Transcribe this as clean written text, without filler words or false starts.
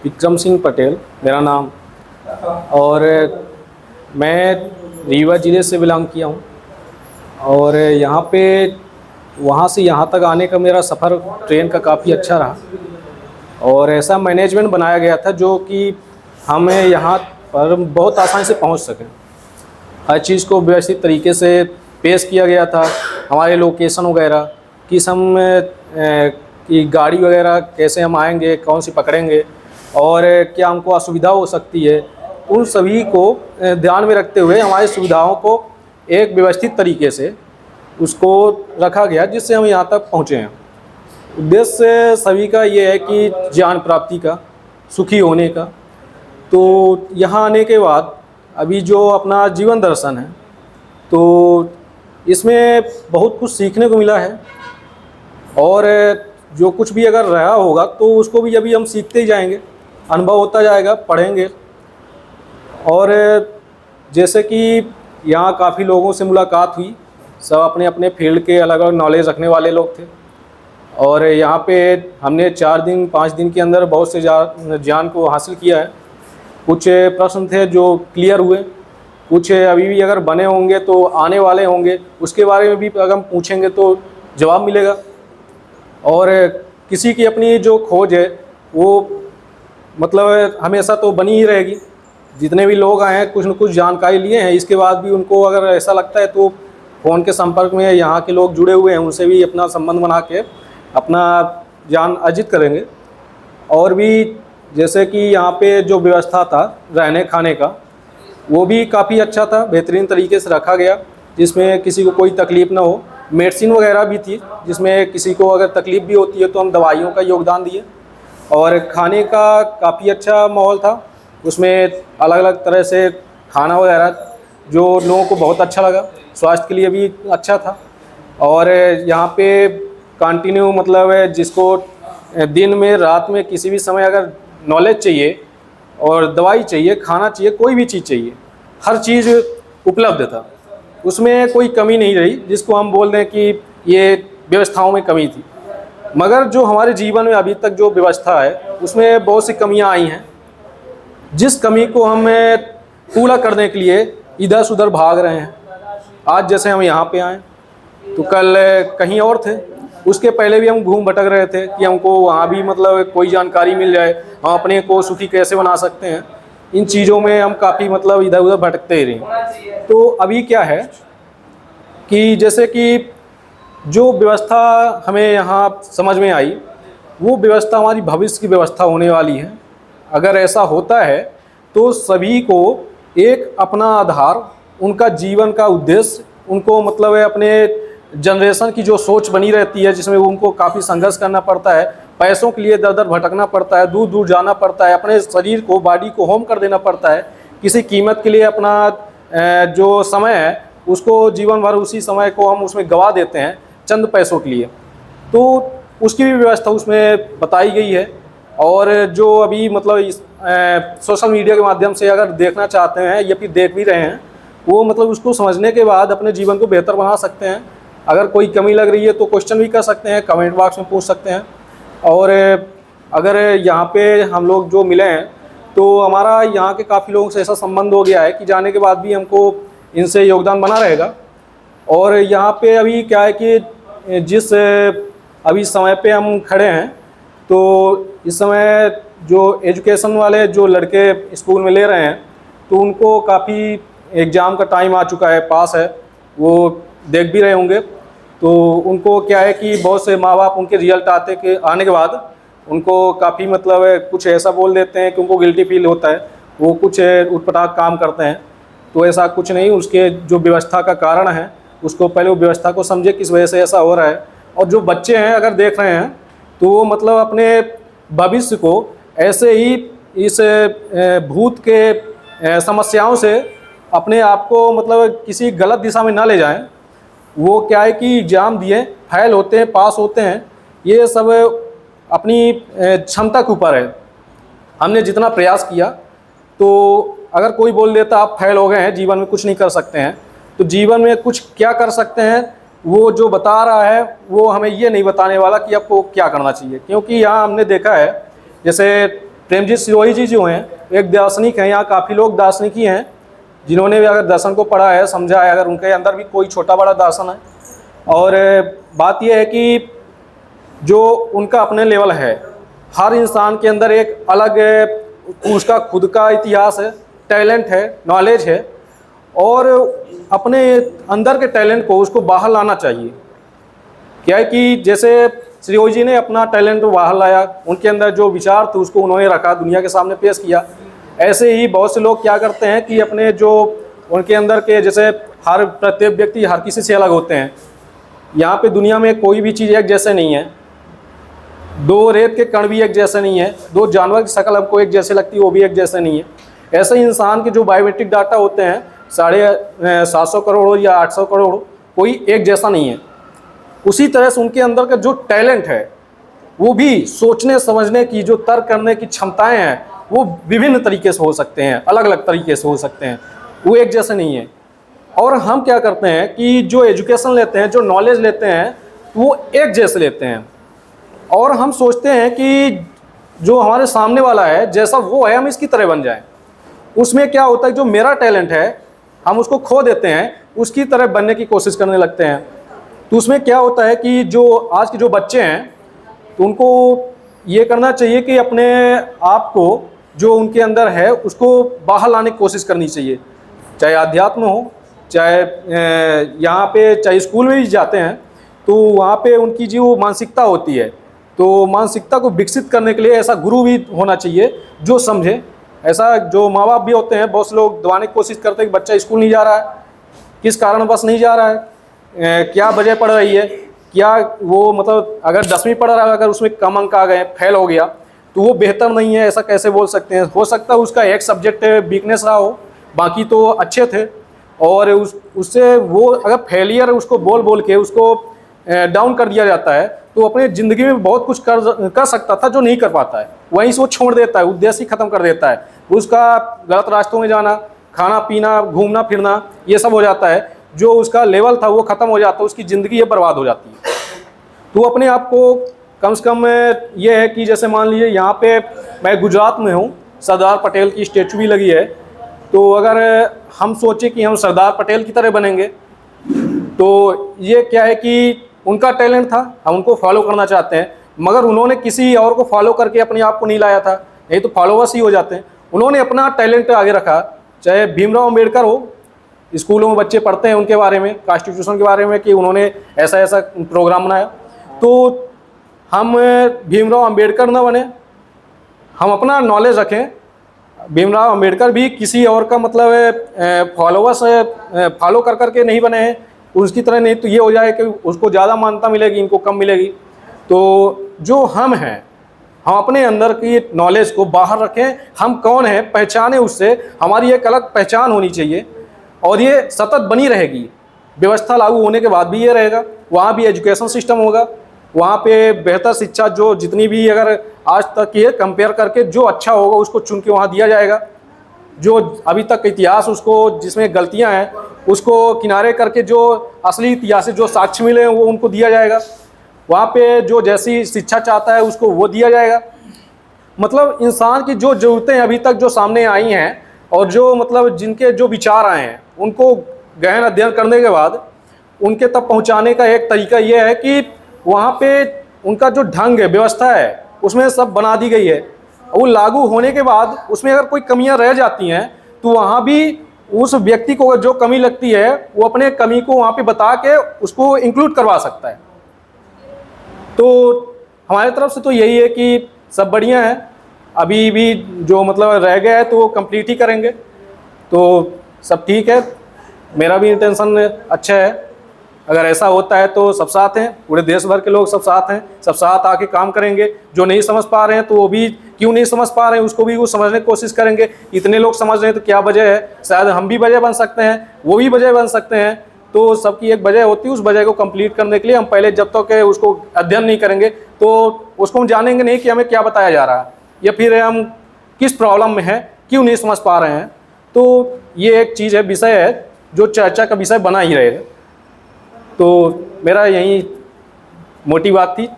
विक्रम सिंह पटेल मेरा नाम। और मैं रीवा ज़िले से बिलोंग किया हूँ। और यहाँ पे वहाँ से यहाँ तक आने का मेरा सफ़र ट्रेन का काफ़ी अच्छा रहा। और ऐसा मैनेजमेंट बनाया गया था जो कि हमें यहाँ पर बहुत आसानी से पहुँच सकें। हर चीज़ को व्यवस्थित तरीके से पेश किया गया था। हमारे लोकेशन वगैरह किस हम की गाड़ी वगैरह कैसे हम आएंगे, कौन सी पकड़ेंगे और क्या हमको असुविधा हो सकती है, उन सभी को ध्यान में रखते हुए हमारी सुविधाओं को एक व्यवस्थित तरीके से उसको रखा गया, जिससे हम यहाँ तक पहुँचे हैं। उद्देश्य सभी का ये है कि ज्ञान प्राप्ति का, सुखी होने का। तो यहाँ आने के बाद अभी जो अपना जीवन दर्शन है, तो इसमें बहुत कुछ सीखने को मिला है। और जो कुछ भी अगर रहा होगा तो उसको भी अभी हम सीखते ही जाएंगे, अनुभव होता जाएगा, पढ़ेंगे। और जैसे कि यहाँ काफ़ी लोगों से मुलाकात हुई, सब अपने अपने फील्ड के अलग अलग नॉलेज रखने वाले लोग थे। और यहाँ पे हमने 4 दिन 5 दिन के अंदर बहुत से ज्ञान को हासिल किया है। कुछ प्रश्न थे जो क्लियर हुए, कुछ अभी भी अगर बने होंगे तो आने वाले होंगे, उसके बारे में भी अगर हम पूछेंगे तो जवाब मिलेगा। और किसी की अपनी जो खोज है वो मतलब हमेशा तो बनी ही रहेगी। जितने भी लोग आए हैं कुछ न कुछ जानकारी लिए हैं, इसके बाद भी उनको अगर ऐसा लगता है तो फ़ोन के संपर्क में यहाँ के लोग जुड़े हुए हैं, उनसे भी अपना संबंध बना के अपना ज्ञान अर्जित करेंगे। और भी जैसे कि यहाँ पे जो व्यवस्था था रहने खाने का, वो भी काफ़ी अच्छा था, बेहतरीन तरीके से रखा गया, जिसमें किसी को कोई तकलीफ़ ना हो। मेडिसिन वगैरह भी थी, जिसमें किसी को अगर तकलीफ़ भी होती है तो हम दवाइयों का योगदान दिए। और खाने का काफ़ी अच्छा माहौल था, उसमें अलग अलग तरह से खाना वगैरह जो लोगों को बहुत अच्छा लगा, स्वास्थ्य के लिए भी अच्छा था। और यहाँ पे कंटिन्यू मतलब जिसको दिन में रात में किसी भी समय अगर नॉलेज चाहिए और दवाई चाहिए, खाना चाहिए, कोई भी चीज़ चाहिए, हर चीज़ उपलब्ध था। उसमें कोई कमी नहीं रही जिसको हम बोल दें कि ये व्यवस्थाओं में कमी थी। मगर जो हमारे जीवन में अभी तक जो व्यवस्था है उसमें बहुत सी कमियां आई हैं, जिस कमी को हम पूरा करने के लिए इधर से उधर भाग रहे हैं। आज जैसे हम यहाँ पे आए तो कल कहीं और थे, उसके पहले भी हम घूम भटक रहे थे कि हमको वहाँ भी मतलब कोई जानकारी मिल जाए, हम अपने को सुखी कैसे बना सकते हैं। इन चीज़ों में हम काफ़ी मतलब इधर उधर भटकते ही रहे। तो अभी क्या है कि जैसे कि जो व्यवस्था हमें यहाँ समझ में आई, वो व्यवस्था हमारी भविष्य की व्यवस्था होने वाली है। अगर ऐसा होता है तो सभी को एक अपना आधार, उनका जीवन का उद्देश्य, उनको मतलब अपने जनरेशन की जो सोच बनी रहती है, जिसमें उनको काफ़ी संघर्ष करना पड़ता है, पैसों के लिए दर दर भटकना पड़ता है, दूर दूर जाना पड़ता है, अपने शरीर को, बॉडी को होम कर देना पड़ता है किसी कीमत के लिए। अपना जो समय है उसको जीवन भर उसी समय को हम उसमें गवा देते हैं चंद पैसों के लिए। तो उसकी भी व्यवस्था उसमें बताई गई है। और जो अभी मतलब इस सोशल मीडिया के माध्यम से अगर देखना चाहते हैं या फिर देख भी रहे हैं, वो मतलब उसको समझने के बाद अपने जीवन को बेहतर बना सकते हैं। अगर कोई कमी लग रही है तो क्वेश्चन भी कर सकते हैं, कमेंट बॉक्स में पूछ सकते हैं। और अगर यहाँ पे हम लोग जो मिले हैं तो हमारा यहाँ के काफ़ी लोगों से ऐसा संबंध हो गया है कि जाने के बाद भी हमको इनसे योगदान बना रहेगा। और यहाँ पे अभी क्या है कि जिस अभी समय पे हम खड़े हैं, तो इस समय जो एजुकेशन वाले जो लड़के स्कूल में ले रहे हैं, तो उनको काफ़ी एग्ज़ाम का टाइम आ चुका है, पास है, वो देख भी रहे होंगे। तो उनको क्या है कि बहुत से माँ बाप उनके रिजल्ट आने के बाद उनको काफ़ी मतलब कुछ ऐसा बोल देते हैं कि उनको गिल्टी फील होता है, वो कुछ उटपटांग काम करते हैं। तो ऐसा कुछ नहीं, उसके जो व्यवस्था का कारण है उसको पहले वो व्यवस्था को समझे किस वजह से ऐसा हो रहा है। और जो बच्चे हैं अगर देख रहे हैं तो वो मतलब अपने भविष्य को ऐसे ही इस भूत के समस्याओं से अपने आप को मतलब किसी गलत दिशा में ना ले जाएं। वो क्या है कि एग्ज़ाम दिए, फेल होते हैं, पास होते हैं, ये सब अपनी क्षमता के ऊपर है। हमने जितना प्रयास किया, तो अगर कोई बोल देता आप फेल हो गए हैं, जीवन में कुछ नहीं कर सकते हैं, तो जीवन में कुछ क्या कर सकते हैं वो जो बता रहा है वो हमें ये नहीं बताने वाला कि आपको क्या करना चाहिए। क्योंकि यहाँ हमने देखा है जैसे प्रेमजीत सिरोही जी जो हैं एक दार्शनिक हैं, यहाँ काफ़ी लोग दार्शनिक ही हैं जिन्होंने भी अगर दर्शन को पढ़ा है, समझा है, अगर उनके अंदर भी कोई छोटा बड़ा दर्शन है। और बात यह है कि जो उनका अपने लेवल है, हर इंसान के अंदर एक अलग उसका खुद का इतिहास है, टैलेंट है, नॉलेज है, और अपने अंदर के टैलेंट को उसको बाहर लाना चाहिए। क्या है कि जैसे सिरोही जी ने अपना टैलेंट बाहर लाया, उनके अंदर जो विचार थे उसको उन्होंने रखा, दुनिया के सामने पेश किया। ऐसे ही बहुत से लोग क्या करते हैं कि अपने जो उनके अंदर के, जैसे हर प्रत्येक व्यक्ति हर किसी से अलग होते हैं। यहाँ पे दुनिया में कोई भी चीज़ एक जैसे नहीं है, दो रेत के कण भी एक जैसे नहीं है, दो जानवर की शक्ल हमको एक जैसे लगती है वो भी एक जैसे नहीं है। ऐसे ही इंसान के जो बायोमेट्रिक डाटा होते हैं 750 करोड़ या 800 करोड़, कोई एक जैसा नहीं है। उसी तरह से उनके अंदर का जो टैलेंट है वो भी सोचने समझने की, जो तर्क करने की क्षमताएं हैं, वो विभिन्न तरीके से हो सकते हैं, अलग अलग तरीके से हो सकते हैं, वो एक जैसे नहीं है। और हम क्या करते हैं कि जो एजुकेशन लेते हैं, जो नॉलेज लेते हैं, वो एक जैसे लेते हैं, और हम सोचते हैं कि जो हमारे सामने वाला है जैसा वो है हम इसकी तरह बन जाएं। उसमें क्या होता है, जो मेरा टैलेंट है हम उसको खो देते हैं, उसकी तरह बनने की कोशिश करने लगते हैं। तो उसमें क्या होता है कि जो आज के जो बच्चे हैं तो उनको ये करना चाहिए कि अपने आप को जो उनके अंदर है उसको बाहर लाने की कोशिश करनी चाहिए, चाहे अध्यात्म हो, चाहे यहाँ पे, चाहे स्कूल में भी जाते हैं तो वहाँ पे उनकी जो मानसिकता होती है, तो मानसिकता को विकसित करने के लिए ऐसा गुरु भी होना चाहिए जो समझे। ऐसा जो माँ बाप भी होते हैं, बहुत से लोग दबाने की कोशिश करते हैं कि बच्चा स्कूल नहीं जा रहा है, किस कारणवश नहीं जा रहा है, क्या वजह पड़ रही है, क्या वो मतलब अगर 10वीं पढ़ रहा है, अगर उसमें कम अंक आ गए, फेल हो गया तो वो बेहतर नहीं है, ऐसा कैसे बोल सकते हैं। हो सकता है उसका एक सब्जेक्ट वीकनेस रहा हो, बाकी तो अच्छे थे, और उससे वो अगर फेलियर उसको बोल बोल के उसको डाउन कर दिया जाता है तो अपने ज़िंदगी में बहुत कुछ कर सकता था जो नहीं कर पाता है, वहीं से वो छोड़ देता है, उद्देश्य ही ख़त्म कर देता है। उसका गलत रास्तों में जाना, खाना पीना, घूमना फिरना, ये सब हो जाता है, जो उसका लेवल था वो ख़त्म हो जाता है, उसकी ज़िंदगी ये बर्बाद हो जाती है। तो अपने आप को कम से कम ये है कि जैसे मान लीजिए यहाँ पे मैं गुजरात में हूँ, सरदार पटेल की स्टैचू भी लगी है, तो अगर हम सोचें कि हम सरदार पटेल की तरह बनेंगे तो ये क्या है कि उनका टैलेंट था, हम उनको फॉलो करना चाहते हैं, मगर उन्होंने किसी और को फॉलो करके अपने आप को नहीं लाया था, नहीं तो फॉलोवर्स ही हो जाते हैं। उन्होंने अपना टैलेंट आगे रखा, चाहे भीमराव अम्बेडकर हो, स्कूलों में बच्चे पढ़ते हैं उनके बारे में, कॉन्स्टिट्यूशन के बारे में कि उन्होंने ऐसा ऐसा प्रोग्राम बनाया। तो हम भीमराव अम्बेडकर न बने, हम अपना नॉलेज रखें। भीमराव अम्बेडकर भी किसी और का मतलब फॉलोवर्स फॉलो कर करके नहीं बने हैं, उसकी तरह नहीं, तो ये हो जाए कि उसको ज़्यादा मान्यता मिलेगी, इनको कम मिलेगी। तो जो हम हैं, हम अपने अंदर की नॉलेज को बाहर रखें, हम कौन हैं पहचाने, उससे हमारी एक अलग पहचान होनी चाहिए, और ये सतत बनी रहेगी। व्यवस्था लागू होने के बाद भी ये रहेगा, वहाँ भी एजुकेशन सिस्टम होगा, वहाँ पे बेहतर शिक्षा जो जितनी भी अगर आज तक ये कंपेयर करके जो अच्छा होगा उसको चुन के वहाँ दिया जाएगा, जो अभी तक इतिहास उसको जिसमें गलतियाँ हैं उसको किनारे करके जो असली इतिहास से जो साक्ष्य मिले हैं वो उनको दिया जाएगा, वहाँ पे जो जैसी शिक्षा चाहता है उसको वो दिया जाएगा। मतलब इंसान की जो ज़रूरतें अभी तक जो सामने आई हैं और जो मतलब जिनके जो विचार आए हैं उनको गहन अध्ययन करने के बाद उनके तक पहुँचाने का एक तरीका ये है कि वहाँ पे उनका जो ढंग है, व्यवस्था है, उसमें सब बना दी गई है। वो लागू होने के बाद उसमें अगर कोई कमियां रह जाती हैं तो वहाँ भी उस व्यक्ति को जो कमी लगती है वो अपने कमी को वहाँ पे बता के उसको इंक्लूड करवा सकता है। तो हमारी तरफ से तो यही है कि सब बढ़िया है, अभी भी जो मतलब रह गया है तो वो कंप्लीट ही करेंगे, तो सब ठीक है, मेरा भी इंटेंशन अच्छा है। अगर ऐसा होता है तो सब साथ हैं, पूरे देश भर के लोग सब साथ हैं, सब साथ आके काम करेंगे। जो नहीं समझ पा रहे हैं तो वो भी क्यों नहीं समझ पा रहे हैं उसको भी वो समझने की कोशिश करेंगे। इतने लोग समझ रहे हैं तो क्या वजह है, शायद हम भी वजह बन सकते हैं, वो भी वजह बन सकते हैं। तो सबकी एक वजह होती है, उस वजह को कंप्लीट करने के लिए हम पहले जब तक उसको अध्ययन नहीं करेंगे तो उसको हम जानेंगे नहीं कि हमें क्या बताया जा रहा है या फिर हम किस प्रॉब्लम में हैं, क्यों नहीं समझ पा रहे हैं। तो ये एक चीज़ है, विषय है जो चर्चा का विषय बना ही रहेगा। तो मेरा यही मोटी बात थी।